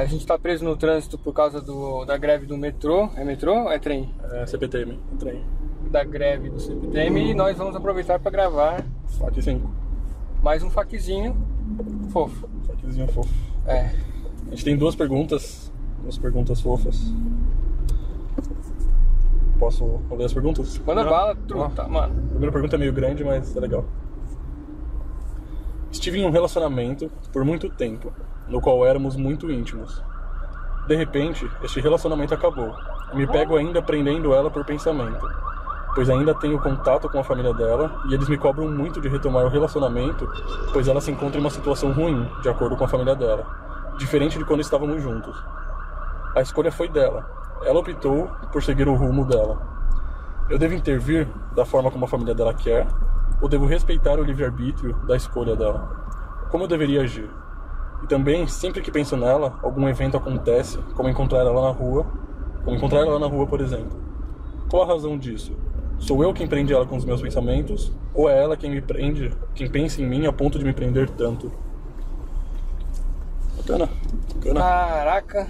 A gente tá preso no trânsito por causa da greve do metrô. É metrô ou é trem? É CPTM, trem. Da greve do CPTM, e nós vamos aproveitar para gravar FAQ 5. mais um FAQzinho fofo. FAQzinho fofo. É. A gente tem duas perguntas fofas. Posso ler as perguntas? Manda bala, truta, mano. A primeira pergunta é meio grande, mas é legal. Estive em um relacionamento por muito tempo, no qual éramos muito íntimos. De repente, este relacionamento acabou. E me pego ainda prendendo ela por pensamento, pois ainda tenho contato com a família dela e eles me cobram muito de retomar o relacionamento, pois ela se encontra em uma situação ruim, de acordo com a família dela, diferente de quando estávamos juntos. A escolha foi dela. Ela optou por seguir o rumo dela. Eu devo intervir da forma como a família dela quer, ou devo respeitar o livre-arbítrio da escolha dela? Como eu deveria agir? E também, sempre que penso nela, algum evento acontece, como encontrar ela na rua, por exemplo. Qual a razão disso? Sou eu quem prende ela com os meus pensamentos, ou é ela quem me prende, quem pensa em mim a ponto de me prender tanto? Bacana. Caraca,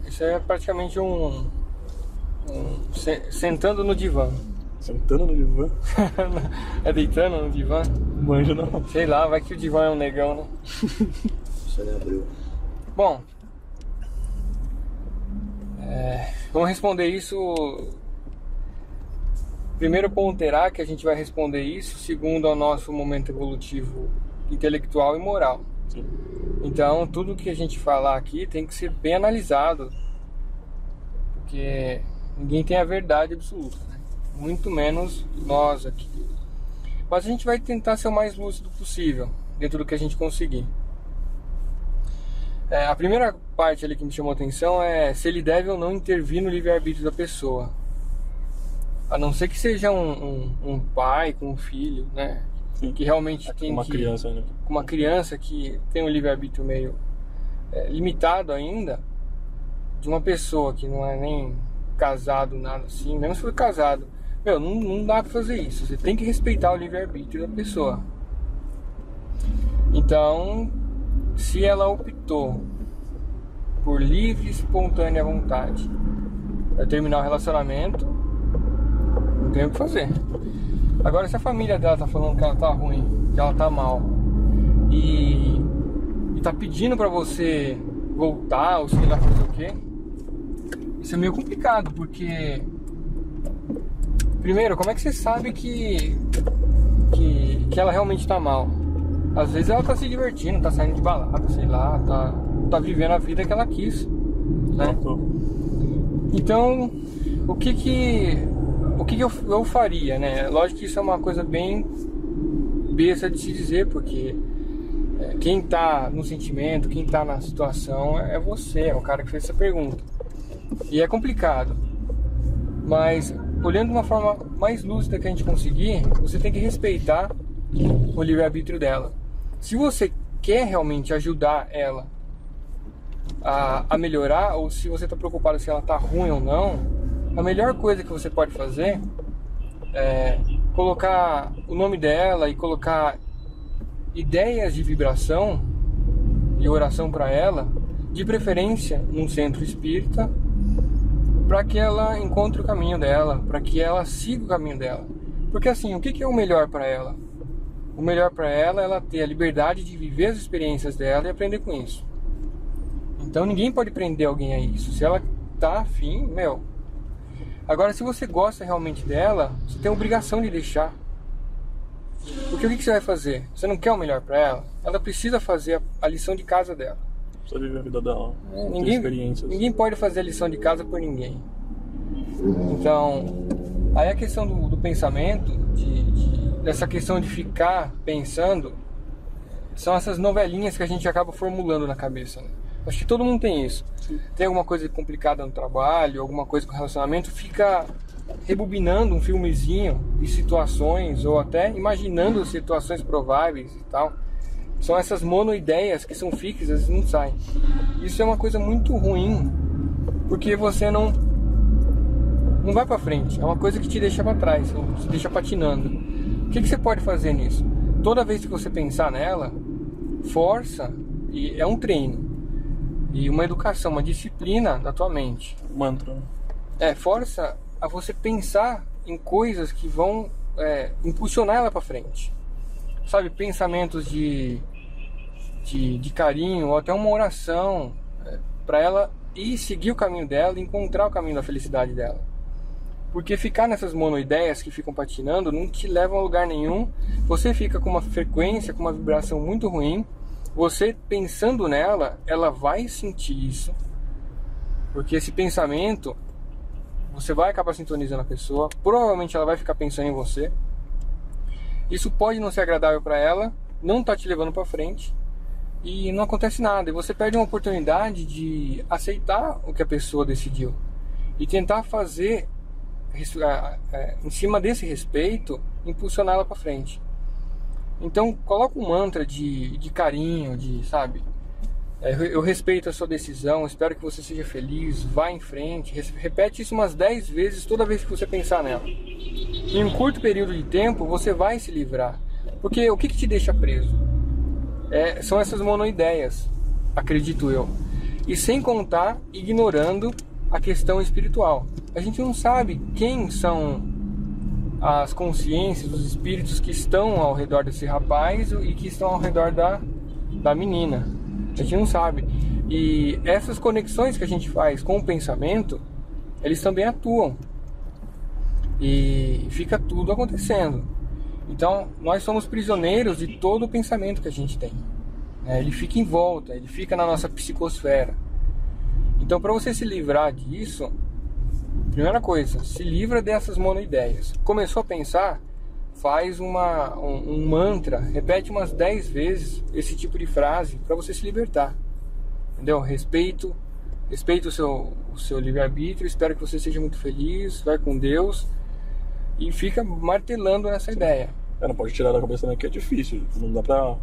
isso é praticamente sentando no divã. Sentando no divã? É deitando no divã? Manja não. Sei lá, vai que o divã é um negão, né? Isso aí abriu. Bom, vamos responder isso. Primeiro ponderar que a gente vai responder isso segundo o nosso momento evolutivo intelectual e moral. Sim. Então, tudo que a gente falar aqui tem que ser bem analisado, porque ninguém tem a verdade absoluta, né? Muito menos nós aqui. Mas a gente vai tentar ser o mais lúcido possível, dentro do que a gente conseguir. A primeira parte ali que me chamou a atenção é se ele deve ou não intervir no livre-arbítrio da pessoa. A não ser que seja um pai com um filho, né? Sim. Que realmente tem uma criança ainda. Uma criança que tem um livre-arbítrio meio limitado ainda, de uma pessoa que não é nem casado, nada assim, mesmo se for casado, não dá pra fazer isso. Você tem que respeitar o livre-arbítrio da pessoa. Então, se ela optou por livre e espontânea vontade para terminar o relacionamento, não tem o que fazer. Agora, se a família dela tá falando que ela tá ruim, que ela tá mal, e tá pedindo pra você voltar, ou sei lá fazer o quê, isso é meio complicado, porque primeiro, como é que você sabe que ela realmente tá mal? Às vezes ela tá se divertindo, tá saindo de balada, sei lá, tá vivendo a vida que ela quis, né? Então, o que eu faria, né? Lógico que isso é uma coisa bem besta de se dizer, porque quem tá no sentimento, quem tá na situação é você, é o cara que fez essa pergunta. E é complicado, mas olhando de uma forma mais lúcida que a gente conseguir, você tem que respeitar o livre-arbítrio dela. Se você quer realmente ajudar ela a melhorar, ou se você está preocupado se ela está ruim ou não, a melhor coisa que você pode fazer é colocar o nome dela e colocar ideias de vibração e oração para ela, de preferência num centro espírita, para que ela encontre o caminho dela, para que ela siga o caminho dela. Porque assim, o que é o melhor para ela? O melhor para ela é ela ter a liberdade de viver as experiências dela e aprender com isso. Então ninguém pode prender alguém a isso. Se ela tá afim, Agora, se você gosta realmente dela, você tem a obrigação de deixar. Porque o que você vai fazer? Você não quer o melhor para ela? Ela precisa fazer a lição de casa dela. Precisa viver a vida dela. Ninguém pode fazer a lição de casa por ninguém. Então, aí a questão do pensamento, dessa questão de ficar pensando, são essas novelinhas que a gente acaba formulando na cabeça, né? Acho que todo mundo tem isso. Tem alguma coisa complicada no trabalho, alguma coisa com relacionamento, fica rebobinando um filmezinho de situações, ou até imaginando situações prováveis e tal. São essas monoideias que são fixas e não saem. Isso é uma coisa muito ruim, porque você não vai pra frente. É uma coisa que te deixa pra trás, te deixa patinando. O que você pode fazer nisso? Toda vez que você pensar nela, força, e é um treino. e uma educação, uma disciplina da tua mente. Mantra. Força a você pensar em coisas que vão impulsionar ela para frente. Sabe, pensamentos de carinho, ou até uma oração para ela ir seguir o caminho dela, encontrar o caminho da felicidade dela. Porque ficar nessas monoideias que ficam patinando não te leva a lugar nenhum. Você fica com uma frequência, com uma vibração muito ruim. Você pensando nela, ela vai sentir isso. Porque esse pensamento, você vai acabar sintonizando a pessoa. Provavelmente ela vai ficar pensando em você. Isso pode não ser agradável para ela, não tá te levando para frente. E não acontece nada. E você perde uma oportunidade de aceitar o que a pessoa decidiu. E tentar fazer, em cima desse respeito, impulsionar ela para frente. Então coloca um mantra de carinho, sabe, eu respeito a sua decisão, espero que você seja feliz, vá em frente. Repete isso umas 10 vezes toda vez que você pensar nela. Em um curto período de tempo você vai se livrar. Porque o que te deixa preso? São essas monoideias, acredito eu. E sem contar, ignorando a questão espiritual. A gente não sabe quem são as consciências, os espíritos que estão ao redor desse rapaz e que estão ao redor da menina. A gente não sabe. E essas conexões que a gente faz com o pensamento, eles também atuam. E fica tudo acontecendo. Então, nós somos prisioneiros de todo o pensamento que a gente tem. Ele fica em volta, ele fica na nossa psicosfera. Então, para você se livrar disso, primeira coisa, se livra dessas monoideias. Começou a pensar, faz um mantra, repete umas 10 vezes esse tipo de frase para você se libertar. Entendeu? Respeito o seu livre-arbítrio, espero que você seja muito feliz, vai com Deus. E fica martelando nessa ideia. Não pode tirar da cabeça, né, que é difícil. Não dá pra...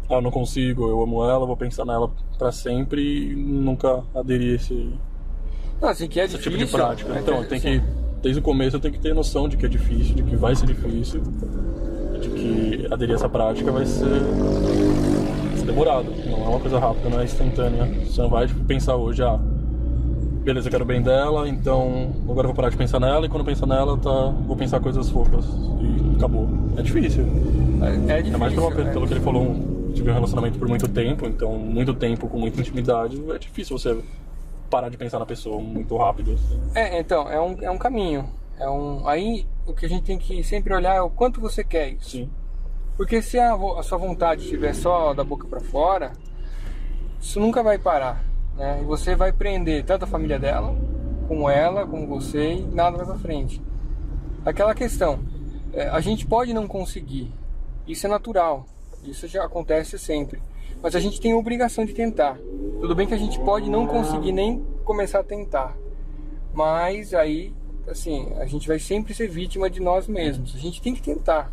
eu não consigo, eu amo ela, vou pensar nela pra sempre e nunca aderir a esse... Não, assim, que é difícil, tipo de prática. Então, tem que, desde o começo eu tenho que ter noção de que é difícil, de que vai ser difícil, de que aderir a essa prática vai ser demorado. Não é uma coisa rápida, não é instantânea. Você não vai pensar hoje, beleza, eu quero o bem dela, então agora eu vou parar de pensar nela, e quando eu pensar nela, vou pensar coisas fofas e acabou. É difícil. É difícil. É mais pelo que ele falou, tive um relacionamento por muito tempo, então muito tempo com muita intimidade, é difícil você parar de pensar na pessoa muito rápido. Assim. Então, é um caminho. Aí o que a gente tem que sempre olhar é o quanto você quer isso. Sim. Porque se a sua vontade estiver só da boca para fora, isso nunca vai parar. E você vai prender tanto a família dela, como ela, como você, e nada vai pra frente. Aquela questão, a gente pode não conseguir, isso é natural, isso já acontece sempre, mas a gente tem a obrigação de tentar. Tudo bem que a gente pode não conseguir nem começar a tentar, mas aí, assim, a gente vai sempre ser vítima de nós mesmos. A gente tem que tentar.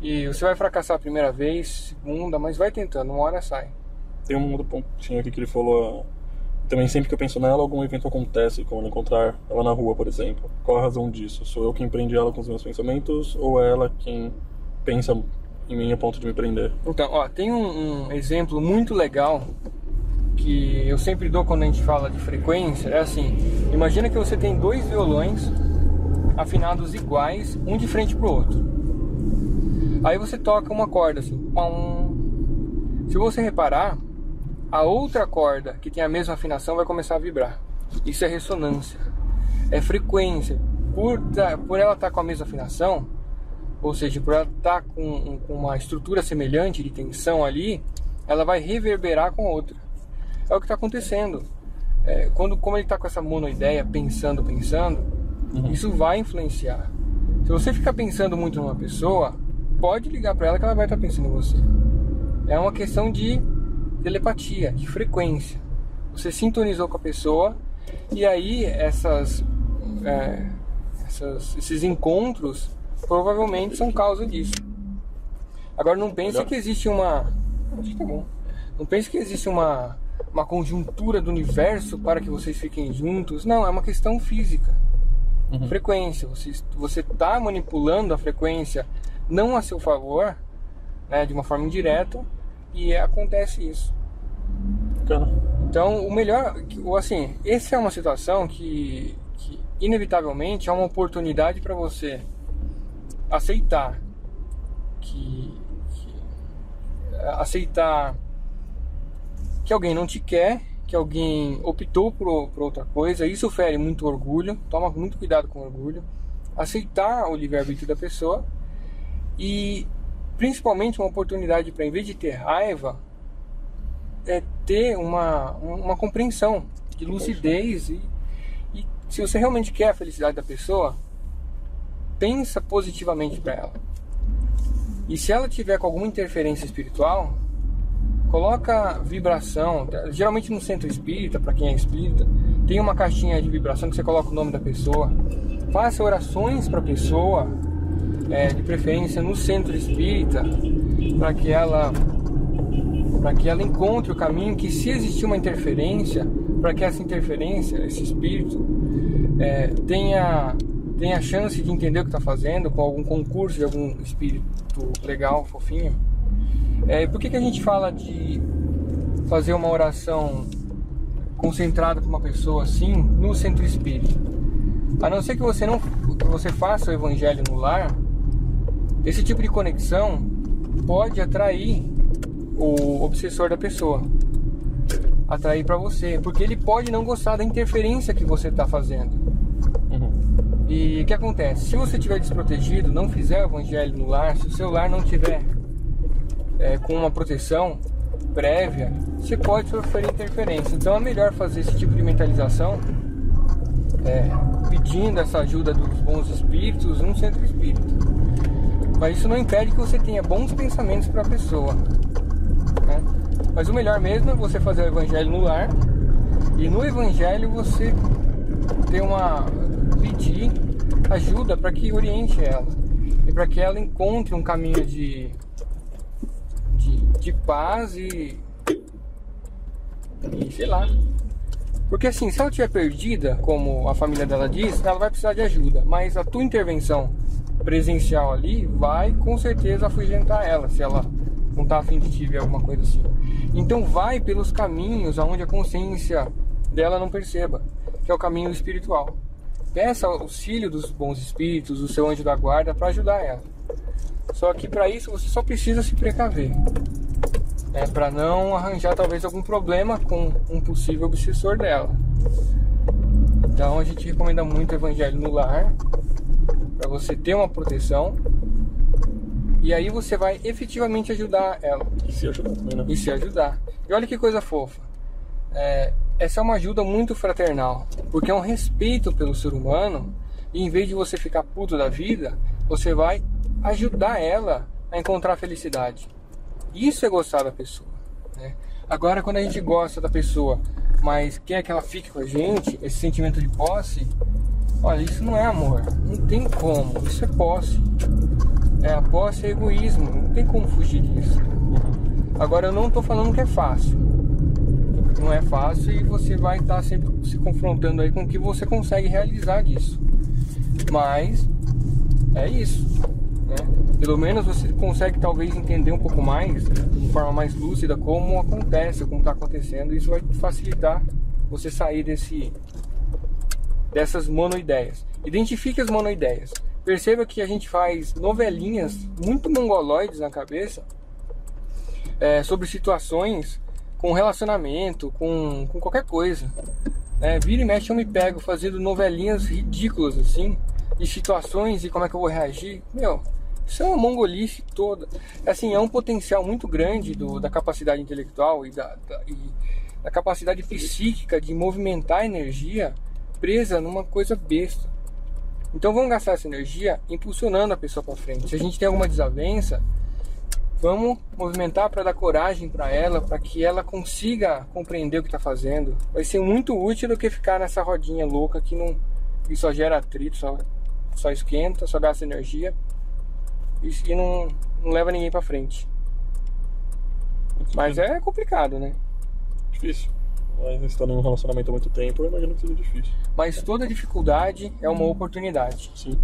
E você vai fracassar a primeira vez, segunda, mas vai tentando, uma hora sai. Tem um outro pontinho aqui que ele falou, também sempre que eu penso nela, algum evento acontece, como encontrar ela na rua, por exemplo. Qual a razão disso? Sou eu quem prende ela com os meus pensamentos, ou é ela quem pensa em mim a ponto de me prender? Então, tem um exemplo muito legal que eu sempre dou quando a gente fala de frequência, é assim, imagina que você tem 2 violões afinados iguais, um de frente pro outro. Aí você toca uma corda assim, pum. Se você reparar, a outra corda que tem a mesma afinação vai começar a vibrar. Isso é ressonância, é frequência. Por ela estar com a mesma afinação, ou seja, por ela estar com uma estrutura semelhante de tensão ali, ela vai reverberar com a outra. É o que está acontecendo. Como ele está com essa monoideia, pensando, isso vai influenciar. Se você ficar pensando muito numa pessoa, pode ligar para ela que ela vai estar pensando em você. É uma questão de telepatia, de frequência. Você sintonizou com a pessoa e aí esses encontros provavelmente são causa disso. Agora não pense que existe não pense que existe uma conjuntura do universo para que vocês fiquem juntos. Não, é uma questão física. Frequência. Você está manipulando a frequência não a seu favor, de uma forma indireta, e acontece isso. Bacana. Então, o melhor, assim, essa é uma situação que inevitavelmente é uma oportunidade para você aceitar aceitar que alguém não te quer, que alguém optou por outra coisa. Isso fere muito orgulho, toma muito cuidado com o orgulho. Aceitar o livre-arbítrio da pessoa e principalmente uma oportunidade para, em vez de ter raiva, ter uma compreensão de lucidez e se você realmente quer a felicidade da pessoa, pensa positivamente para ela. E se ela tiver com alguma interferência espiritual, coloca vibração. Geralmente no centro espírita, para quem é espírita, tem uma caixinha de vibração que você coloca o nome da pessoa. Faça orações para a pessoa, de preferência no centro espírita, para que ela encontre o caminho, que se existir uma interferência, para que essa interferência, esse espírito, tenha chance de entender o que está fazendo, com algum concurso de algum espírito legal, fofinho. Por que a gente fala de fazer uma oração concentrada com uma pessoa assim no centro espírita? A não ser que você faça o evangelho no lar, esse tipo de conexão pode atrair o obsessor da pessoa, atrair para você, porque ele pode não gostar da interferência que você está fazendo. E o que acontece? Se você estiver desprotegido, não fizer o evangelho no lar, se o seu lar não tiver com uma proteção prévia, você pode sofrer interferência. Então é melhor fazer esse tipo de mentalização pedindo essa ajuda dos bons espíritos num centro espírita. Mas isso não impede que você tenha bons pensamentos para a pessoa, né? Mas o melhor mesmo é você fazer o evangelho no lar, e no evangelho você pedir ajuda para que oriente ela e para que ela encontre um caminho de paz e sei lá. Porque assim, se ela estiver perdida, como a família dela diz, ela vai precisar de ajuda, mas a tua intervenção presencial ali vai com certeza afugentar ela, se ela não está a fim de te ver, alguma coisa assim. Então vai pelos caminhos aonde a consciência dela não perceba, que é o caminho espiritual. Peça auxílio dos bons espíritos, do seu anjo da guarda, para ajudar ela. Só que para isso você só precisa se precaver, para não arranjar talvez algum problema com um possível obsessor dela. Então a gente recomenda muito o evangelho no lar, para você ter uma proteção, e aí você vai efetivamente ajudar ela. E se ajudar também, né? E se ajudar. E olha que coisa fofa. Essa é uma ajuda muito fraternal, porque é um respeito pelo ser humano, e em vez de você ficar puto da vida, você vai ajudar ela a encontrar a felicidade. Isso é gostar da pessoa, né? Agora, quando a gente gosta da pessoa, mas quer que ela fique com a gente, esse sentimento de posse, olha, isso não é amor, não tem como, isso é posse. A posse é egoísmo, não tem como fugir disso. Agora, eu não estou falando que é fácil. Não é fácil, e você vai estar sempre se confrontando aí com o que você consegue realizar disso. Mas é isso, né? Pelo menos você consegue talvez entender um pouco mais, de forma mais lúcida, como acontece, como está acontecendo. Isso vai facilitar você sair dessas monoideias. Identifique as monoideias. Perceba que a gente faz novelinhas muito mongoloides na cabeça, sobre situações com relacionamento, com qualquer coisa, vira e mexe eu me pego fazendo novelinhas ridículas assim, de situações e como é que eu vou reagir. Isso é uma mongolice toda. Assim, é um potencial muito grande da capacidade intelectual e da capacidade psíquica de movimentar a energia presa numa coisa besta. Então vamos gastar essa energia impulsionando a pessoa para frente. Se a gente tem alguma desavença, vamos movimentar para dar coragem para ela, para que ela consiga compreender o que está fazendo. Vai ser muito útil do que ficar nessa rodinha louca que só gera atrito, só esquenta, só gasta energia e não leva ninguém para frente. Mas é complicado, né? Difícil. Mas você está num relacionamento há muito tempo, eu imagino que seja difícil. Mas toda dificuldade é uma oportunidade. Sim.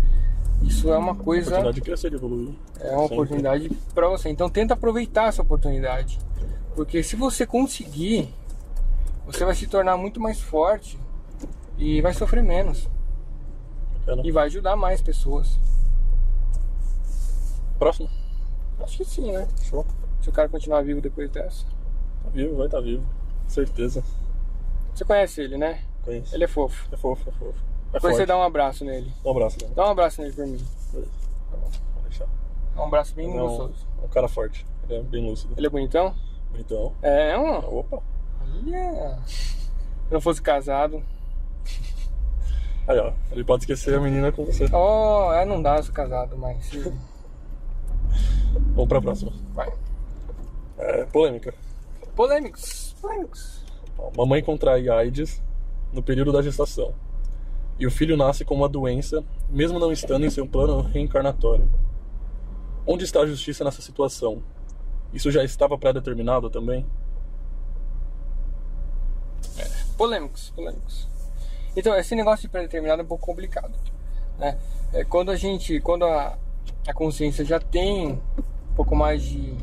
Isso é uma coisa... oportunidade de crescer, de evoluir. É uma oportunidade para você. Então tenta aproveitar essa oportunidade. Porque se você conseguir, você vai se tornar muito mais forte e vai sofrer menos. Bacana. E vai ajudar mais pessoas. Próximo? Acho que sim, né? Show. Se o cara continuar vivo depois dessa. Tá vivo, vai estar vivo. Certeza. Você conhece ele, né? Conheço. Ele é fofo. É fofo, é fofo. É Depois você forte. dá um abraço nele. Um abraço, né? Dá um abraço nele por mim. Beleza. Tá bom, vou deixar. Dá um abraço bem É gostoso. um cara forte. Ele é bem lúcido. Ele é bonitão? Então. É, um. Opa. Olha. Se eu não fosse casado. Aí, ó. Ele pode esquecer a menina com você. Oh, não dá, eu sou casado, mas. Vamos pra próxima. Vai. Polêmica. Polêmicos. Mamãe contrai AIDS no período da gestação. E o filho nasce com uma doença, mesmo não estando em seu plano reencarnatório. Onde está a justiça nessa situação? Isso já estava pré-determinado também? Polêmicos. Então, esse negócio de pré-determinado é um pouco complicado, né? Quando a consciência já tem um pouco mais de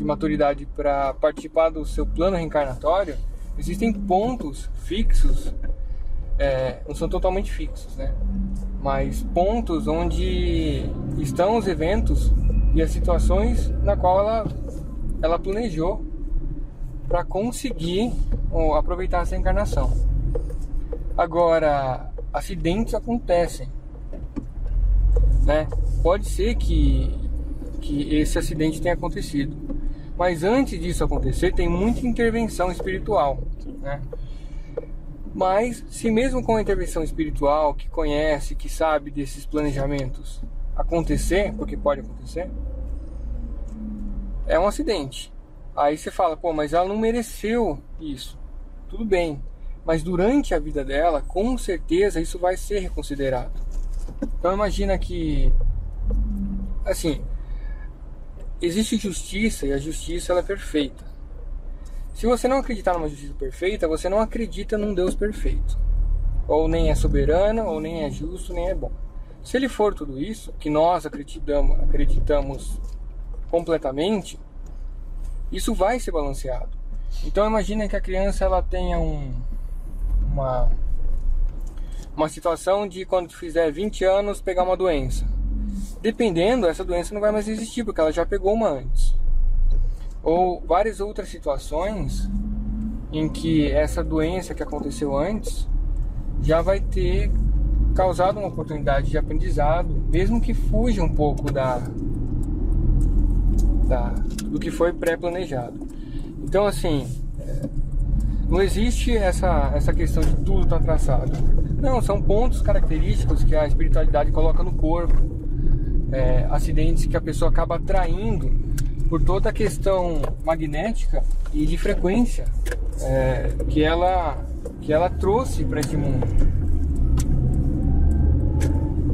maturidade para participar do seu plano reencarnatório, existem pontos fixos, não são totalmente fixos, né? Mas pontos onde estão os eventos e as situações na qual ela planejou para conseguir aproveitar essa encarnação. Agora, acidentes acontecem, né? Pode ser que esse acidente tenha acontecido, mas antes disso acontecer tem muita intervenção espiritual, né? Mas se mesmo com a intervenção espiritual, que conhece, que sabe desses planejamentos acontecer, porque pode acontecer, é um acidente. Aí você fala, pô, mas ela não mereceu isso. Tudo bem, mas durante a vida dela, com certeza isso vai ser reconsiderado. Então imagina que, assim, existe justiça e a justiça ela é perfeita. Se você não acreditar numa justiça perfeita, você não acredita num Deus perfeito. Ou nem é soberano, ou nem é justo, nem é bom. Se ele for tudo isso, que nós acreditamos completamente, isso vai ser balanceado. Então imagina que a criança ela tenha uma situação de quando fizer 20 anos pegar uma doença. Dependendo, essa doença não vai mais existir, porque ela já pegou uma antes. Ou várias outras situações em que essa doença que aconteceu antes já vai ter causado uma oportunidade de aprendizado, mesmo que fuja um pouco do que foi pré-planejado. Então, assim, não existe essa questão de tudo estar traçado. Não, são pontos característicos que a espiritualidade coloca no corpo. Acidentes que a pessoa acaba atraindo por toda a questão magnética e de frequência que ela trouxe para esse mundo.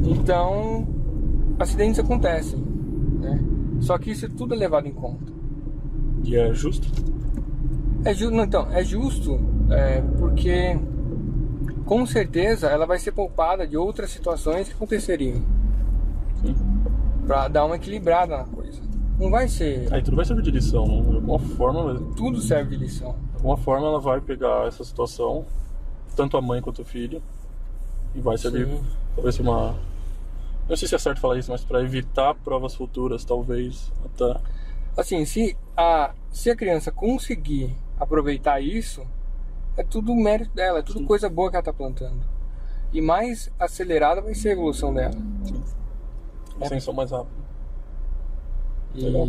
Então, acidentes acontecem, né? Só que isso tudo é levado em conta. E é justo? É justo porque com certeza ela vai ser poupada de outras situações que aconteceriam. Sim. Pra dar uma equilibrada na coisa. Não vai ser... Aí tudo vai servir de lição, né? De alguma forma... Tudo serve de lição. De alguma forma ela vai pegar essa situação, tanto a mãe quanto o filho, e vai servir, Sim. talvez uma... Não sei se é certo falar isso, mas para evitar provas futuras, talvez, até... Assim, se a criança conseguir aproveitar isso, é tudo mérito dela, é tudo Sim. coisa boa que ela está plantando. E mais acelerada vai ser a evolução dela. Sim. Ascensão mais rápida. Legal.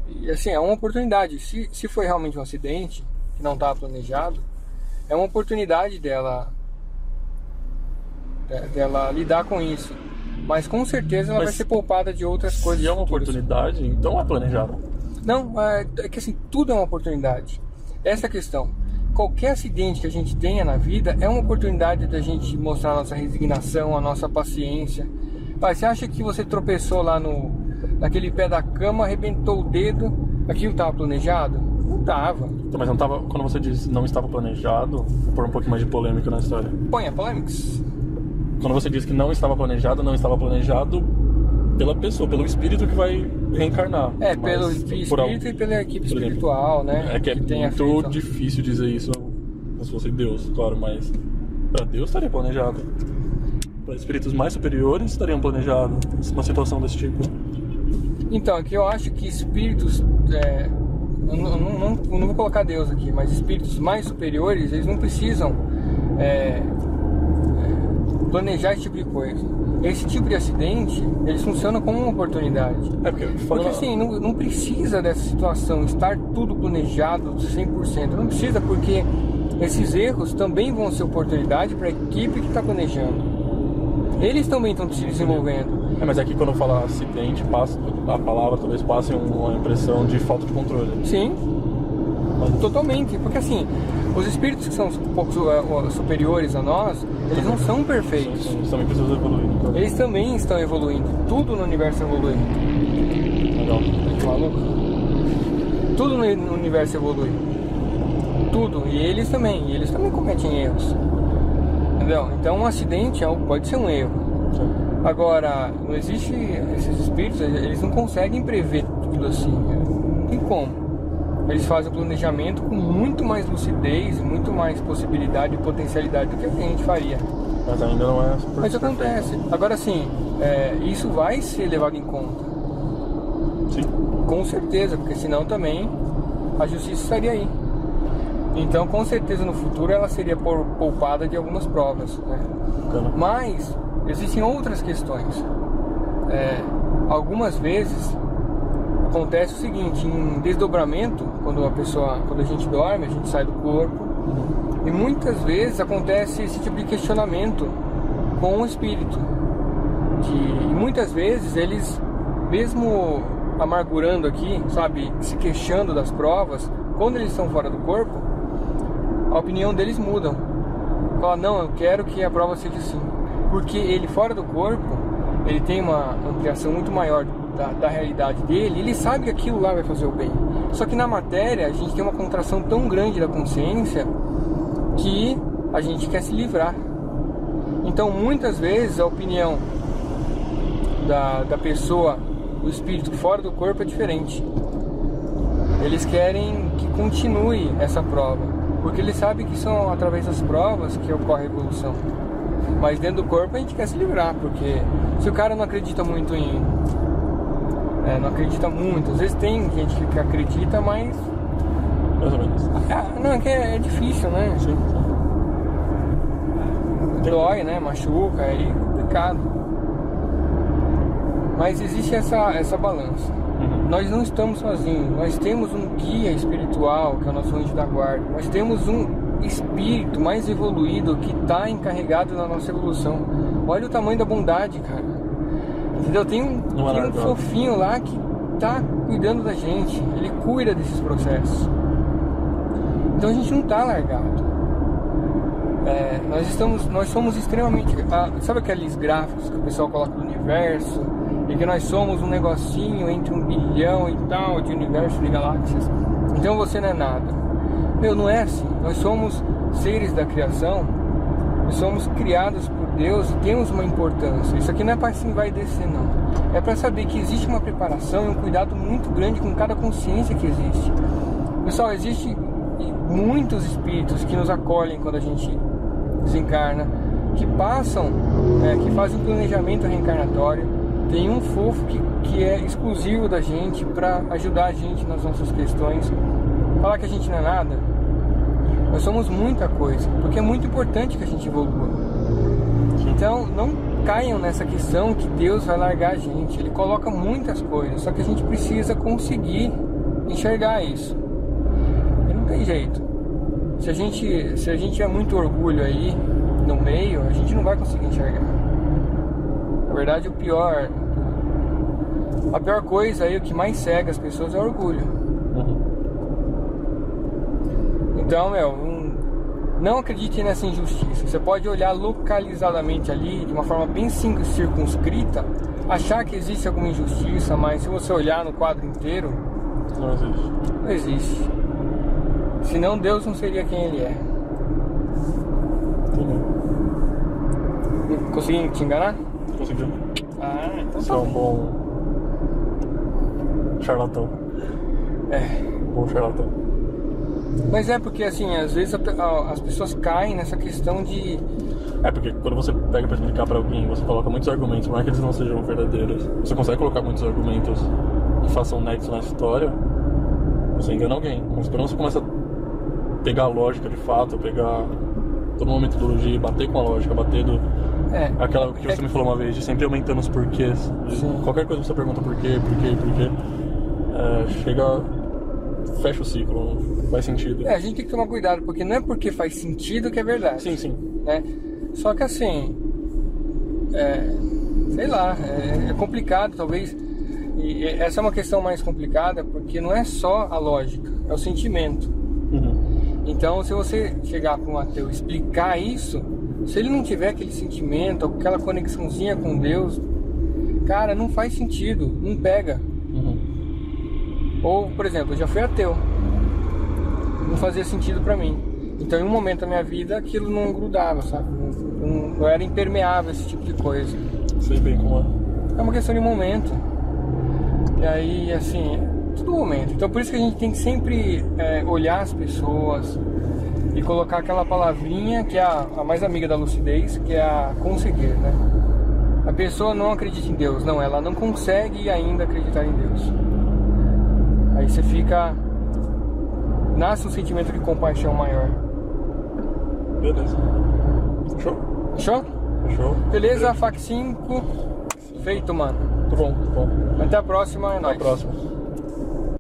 E assim, é uma oportunidade. Se foi realmente um acidente, que não estava planejado, é uma oportunidade dela lidar com isso. Mas com certeza ela vai ser poupada de outras coisas. Se é uma futuras. oportunidade, então é planejado. Não, é que assim, tudo é uma oportunidade. Essa é a questão. Qualquer acidente que a gente tenha na vida é uma oportunidade da gente mostrar a nossa resignação, a nossa paciência. Você acha que você tropeçou lá naquele pé da cama, arrebentou o dedo, aquilo estava planejado? Não estava. Então, mas não tava, quando você diz não estava planejado, vou pôr um pouquinho mais de polêmica na história. Põe a polêmicas. Quando você diz que não estava planejado pela pessoa, pelo espírito que vai reencarnar. Pelo espírito e pela equipe espiritual, né? É que é tenha muito feito. difícil dizer isso como se fosse Deus, claro, mas para Deus estaria planejado. Para espíritos mais superiores estariam planejados uma situação desse tipo. Então, aqui eu acho que espíritos, eu não vou colocar Deus aqui, mas espíritos mais superiores, eles não precisam planejar esse tipo de coisa. Esse tipo de acidente, eles funcionam como uma oportunidade. Porque assim, não precisa dessa situação, estar tudo planejado 100%. Não precisa, porque esses erros também vão ser oportunidade para a equipe que está planejando. Eles também estão se desenvolvendo. Mas aqui quando fala acidente, a palavra talvez passe uma impressão de falta de controle. Sim, totalmente. Porque assim, os espíritos que são um pouco superiores a nós, eles não são perfeitos. Eles também precisam evoluir. Então. Eles também estão evoluindo. Tudo no universo evolui. Legal. Maluco? Tudo no universo evolui. Tudo. E eles também cometem erros. Entendeu? Então um acidente pode ser um erro. Sim. Agora, não existe... Esses espíritos, eles não conseguem prever tudo assim. Não tem como. Eles fazem o planejamento com muito mais lucidez, muito mais possibilidade e potencialidade do que a gente faria. Mas ainda não é super. Mas acontece. Agora sim, isso vai ser levado em conta. Sim. Com certeza, porque senão também a justiça estaria aí. Então, com certeza no futuro ela seria poupada de algumas provas, né? Mas existem outras questões. Algumas vezes acontece o seguinte: em desdobramento, quando a gente dorme, a gente sai do corpo, e muitas vezes acontece esse tipo de questionamento com o espírito. E muitas vezes eles, mesmo amargurando aqui, sabe, se queixando das provas, quando eles estão fora do corpo, a opinião deles muda. Fala, não, eu quero que a prova seja assim. Porque ele fora do corpo, ele tem uma ampliação muito maior da realidade dele, ele sabe que aquilo lá vai fazer o bem. Só que na matéria, a gente tem uma contração tão grande da consciência que a gente quer se livrar. Então, muitas vezes, a opinião da pessoa, do espírito fora do corpo é diferente. Eles querem que continue essa prova, porque eles sabem que são através das provas que ocorre a evolução. Mas dentro do corpo a gente quer se livrar, porque se o cara não acredita muito não acredita muito, às vezes tem gente que acredita, mas... Mais ou menos. Não, é difícil, né? Sim. Dói, né? Machuca, é complicado. Mas existe essa balança. Nós não estamos sozinhos, nós temos um guia espiritual, que é o nosso anjo da guarda. Nós temos um espírito mais evoluído que está encarregado na nossa evolução. Olha o tamanho da bondade, cara. Entendeu? Tem um fofinho lá que está cuidando da gente. Ele cuida desses processos. Então a gente não está largado. Nós somos extremamente... sabe aqueles gráficos que o pessoal coloca no universo? E que nós somos um negocinho entre 1 bilhão e tal de universo, de galáxias. Então você não é nada. Não é assim. Nós somos seres da criação. Nós somos criados por Deus e temos uma importância. Isso aqui não é para assim vai descer, não. É para saber que existe uma preparação e um cuidado muito grande com cada consciência que existe. Pessoal, existe muitos espíritos que nos acolhem quando a gente desencarna, que passam, que fazem um planejamento reencarnatório. Tem um fofo que é exclusivo da gente para ajudar a gente nas nossas questões. Falar que a gente não é nada, nós somos muita coisa, porque é muito importante que a gente evolua. Então não caiam nessa questão que Deus vai largar a gente. Ele coloca muitas coisas, só que a gente precisa conseguir enxergar isso. E não tem jeito. Se a gente tiver muito orgulho aí no meio, a gente não vai conseguir enxergar. Na verdade, a pior coisa aí, o que mais cega as pessoas é o orgulho. Então, não acredite nessa injustiça. Você pode olhar localizadamente ali, de uma forma bem circunscrita, achar que existe alguma injustiça, mas se você olhar no quadro inteiro, não existe. Não existe. Senão Deus não seria quem Ele é. Consegui te enganar? Conseguiu. Então você é um bom charlatão. Bom charlatão. Mas é porque, assim, às vezes as pessoas caem nessa questão de... É porque quando você pega pra explicar pra alguém, você coloca muitos argumentos, por mais que eles não sejam verdadeiros, você consegue colocar muitos argumentos que façam nexo na história, você engana alguém. Mas quando você começa a pegar a lógica de fato, pegar toda uma metodologia e bater com a lógica, bater do... Aquela que você me falou uma vez, de sempre aumentando os porquês. Qualquer coisa você pergunta por quê. Chega... Fecha o ciclo, não faz sentido. A gente tem que tomar cuidado, porque não é porque faz sentido que é verdade. Sim. Né? Só que assim... sei lá, é complicado talvez. E essa é uma questão mais complicada, porque não é só a lógica, é o sentimento. Então, se você chegar para um ateu e explicar isso, se ele não tiver aquele sentimento, aquela conexãozinha com Deus, cara, não faz sentido, não pega. Ou, por exemplo, eu já fui ateu, não fazia sentido pra mim. Então, em um momento da minha vida, aquilo não grudava, sabe? Eu era impermeável a esse tipo de coisa. Sei bem como é. É uma questão de momento. E aí, assim, tudo momento. Então, por isso que a gente tem que sempre olhar as pessoas e colocar aquela palavrinha que é a mais amiga da lucidez, que é a conseguir, né? A pessoa não acredita em Deus, não, ela não consegue ainda acreditar em Deus. Aí você fica... Nasce um sentimento de compaixão maior. Beleza. Show? Show? Show. Beleza, FAC 5. Feito, mano. Muito bom. Até a próxima, é nóis. Até a próxima.